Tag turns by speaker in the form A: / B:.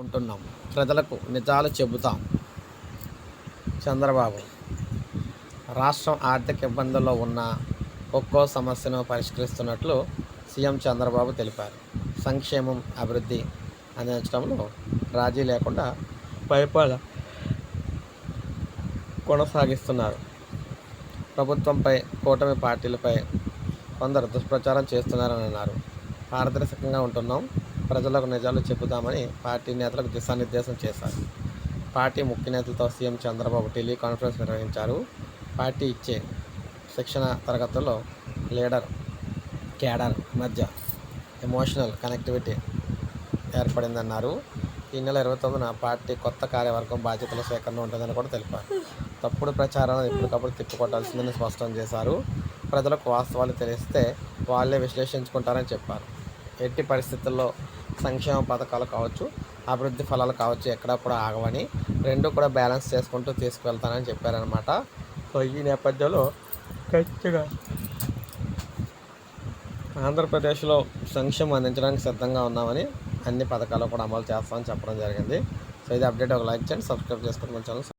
A: ఉంటున్నాం, ప్రజలకు నిజాలు చెబుతాం. చంద్రబాబు రాష్ట్రం ఆర్థిక ఇబ్బందుల్లో ఉన్న ఒక్కో సమస్యను పరిష్కరిస్తున్నట్లు సీఎం చంద్రబాబు తెలిపారు. సంక్షేమం, అభివృద్ధి అందించడంలో రాజీ లేకుండా పరిపాలన కొనసాగిస్తున్నారు. ప్రభుత్వంపై, కూటమి పార్టీలపై కొందరు దుష్ప్రచారం చేస్తున్నారని అన్నారు. పారదర్శకంగా ఉంటున్నాం, ప్రజలకు నిజాలు చెబుతామని పార్టీ నేతలకు దిశానిర్దేశం చేశారు. పార్టీ ముఖ్య నేతలతో సీఎం చంద్రబాబు టెలికాన్ఫరెన్స్ నిర్వహించారు. పార్టీ ఇచ్చే శిక్షణ తరగతుల్లో లీడర్, క్యాడర్ మధ్య ఎమోషనల్ కనెక్టివిటీ ఏర్పడిందన్నారు. ఈ నెల 29న పార్టీ కొత్త కార్యవర్గం బాధ్యతల స్వీకరణ ఉంటుందని కూడా తెలిపారు. తప్పుడు ప్రచారాలను ఎప్పటికప్పుడు తిప్పికొట్టాల్సిందని స్పష్టం చేశారు. ప్రజలకు వాస్తవాలు తెలిస్తే వాళ్ళే విశ్లేషించుకుంటారని చెప్పారు. ఎట్టి పరిస్థితుల్లో సంక్షేమ పథకాలు కావచ్చు, అభివృద్ధి ఫలాలు కావచ్చు, ఎక్కడా కూడా ఆగవని, రెండు కూడా బ్యాలెన్స్ చేసుకుంటూ తీసుకువెళ్తానని చెప్పారనమాట. సో ఈ నేపథ్యంలో ఖచ్చితంగా ఆంధ్రప్రదేశ్లో సంక్షేమం అందించడానికి సిద్ధంగా ఉన్నామని, అన్ని పథకాలు కూడా అమలు చేస్తామని చెప్పడం జరిగింది. సో ఇది అప్డేట్. ఒక లైక్ చేయండి, సబ్స్క్రైబ్ చేసుకోండి మన ఛానల్.